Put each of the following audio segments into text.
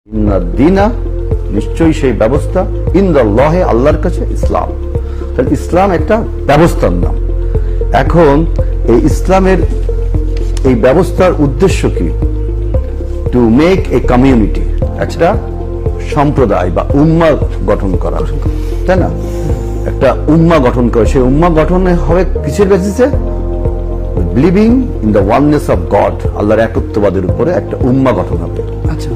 দিনা নিশ্চয়ই সেই ব্যবস্থা ইনদাল্লাহি আল্লাহর কাছে ইসলাম। তাহলে ইসলাম একটা ব্যবস্থার নাম। এখন এই ইসলামের এই ব্যবস্থার উদ্দেশ্য কি? টু মেক এ কমিউনিটি, একটা সম্প্রদায় বা উম্মাহ গঠন করা, তাই না? একটা উম্মাহ গঠন করে, সেই উম্মাহ গঠনে হবে কিসের বেসিসে? Believing in the oneness of god, আল্লাহর একত্ববাদের উপরে একটা উম্মাহ গঠন হবে। আচ্ছা,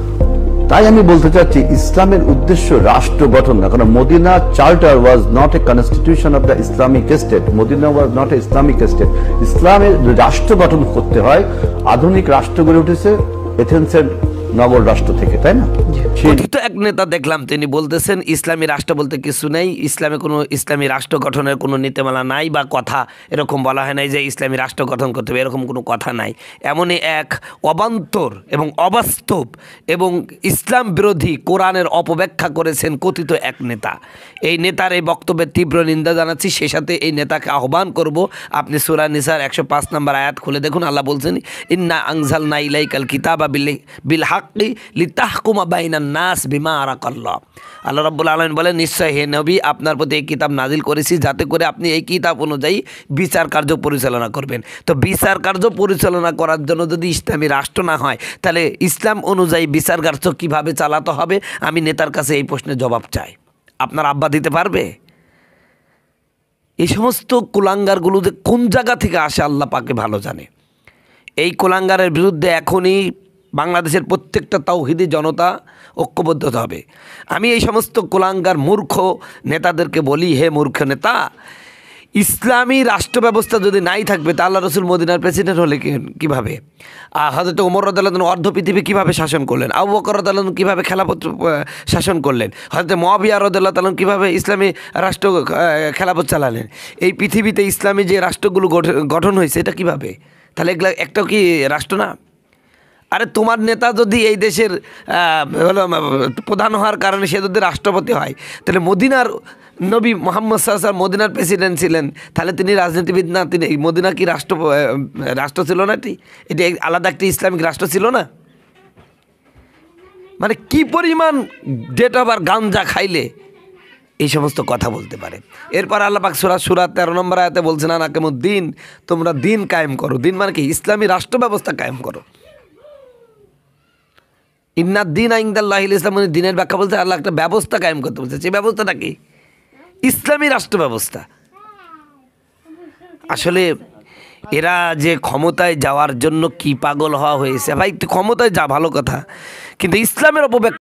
তাই আমি বলতে চাচ্ছি ইসলামের উদ্দেশ্য রাষ্ট্র গঠন না। কারণ Medina charter was not a constitution of the Islamic state. Medina was not a Islamic state. ইসলামের রাষ্ট্র গঠন করতে হয়, আধুনিক রাষ্ট্র গড়ে উঠেছে এথেন্সের নগর রাষ্ট্র থেকে, তাই না? কথিত এক নেতা দেখলাম, তিনি বলতেছেন ইসলামী রাষ্ট্র বলতে কিছু নেই, ইসলামে কোনো ইসলামী রাষ্ট্র গঠনের কোনো নীতিমালা নাই বা কথা এরকম বলা হয় নাই যে ইসলামী রাষ্ট্র গঠন করতে হবে, এরকম কোনো কথা নাই। এমনই এক অবান্তর এবং অবাস্তব এবং ইসলাম বিরোধী কোরআনের অপব্যাখ্যা করেছেন কথিত এক নেতা। এই নেতার এই বক্তব্যের তীব্র নিন্দা জানাচ্ছি। সেই সাথে এই নেতাকে আহ্বান করব, আপনি সূরা নিসার 105 নম্বর আয়াত খুলে দেখুন। আল্লাহ বলছেন, ইন্না আনজালনা ইলাইকাল কিতাবা বিল হাক্কি লিতাহকুমা বাইনান নাস বিমা আরাকাল্লাহ। আল্লাহ রাব্বুল আলামিন বলেন, নিশ্চয় হে নবী, আপনার প্রতি এই কিতাব নাজিল করেছি যাতে করে আপনি এই কিতাব অনুযায়ী বিচার কার্য পরিচালনা করবেন। তো বিচার কার্য পরিচালনা করার জন্য যদি ইসলামী রাষ্ট্র না হয়, তাহলে ইসলাম অনুযায়ী বিচার কার্য কীভাবে চালাতে হবে? আমি নেতার কাছে এই প্রশ্নের জবাব চাই। আপনার আব্বা দিতে পারবে? এই সমস্ত কুলাঙ্গারগুলো যে কোন জায়গা থেকে আসে আল্লাহ পাকে ভালো জানে। এই কুলাঙ্গারের বিরুদ্ধে এখনই বাংলাদেশের প্রত্যেকটা তাওহীদি জনতা ঐক্যবদ্ধ হবে। আমি এই সমস্ত কুলাঙ্গার মূর্খ নেতাদেরকে বলি, হে মূর্খ নেতা, ইসলামী রাষ্ট্র ব্যবস্থা যদি নাই থাকবে তা আল্লাহ রসুল মদিনার প্রেসিডেন্ট হলে কীভাবে? হযরত ওমর রাদিয়াল্লাহু আনহু অর্ধ পৃথিবী কীভাবে শাসন করলেন? আবু বকর রাদিয়াল্লাহু আনহু কীভাবে খেলাফত শাসন করলেন? হযরত মুআবিয়া রাদিয়াল্লাহু তাআলা কীভাবে ইসলামী রাষ্ট্র খেলাফত চালালেন? এই পৃথিবীতে ইসলামী যে রাষ্ট্রগুলো গঠন হয়েছে এটা কীভাবে? তাহলে এগুলা একটাও কি রাষ্ট্র না? আরে তোমার নেতা যদি এই দেশের প্রধান হওয়ার কারণে সে যদি রাষ্ট্রপতি হয়, তাহলে মদিনার নবী মুহাম্মদ সাল্লাল্লাহু আলাইহি ওয়াসাল্লাম মদিনার প্রেসিডেন্ট ছিলেন, তাহলে তিনি রাজনীতিবিদ না? তিনি মদিনা কি রাষ্ট্র ছিল না? এটি আলাদা একটি ইসলামিক রাষ্ট্র ছিল না? মানে কি পরিমাণ ডেট অফ আর গাঞ্জা খাইলে এই সমস্ত কথা বলতে পারে? এরপর আল্লাহ পাক সূরা 13 নম্বর আয়াতে বলছেন, আনাকিমুদ্দিন, তোমরা দিন কায়েম করো। দিন মানে কি? ইসলামী রাষ্ট্র ব্যবস্থা কায়েম করো। ইন্নাদ-দীনা ইনদাল্লাহিল ইসলাম, দিনের ব্যাখ্যা বলতে আল্লাহ একটা ব্যবস্থা কায়েম করতে বলছে। সেই ব্যবস্থাটা কি? ইসলামী রাষ্ট্র ব্যবস্থা। আসলে এরা যে ক্ষমতায় যাওয়ার জন্য কি পাগল হওয়া হয়েছে ভাই, ক্ষমতায় যা ভালো কথা, কিন্তু ইসলামের অপব্যাখ্যা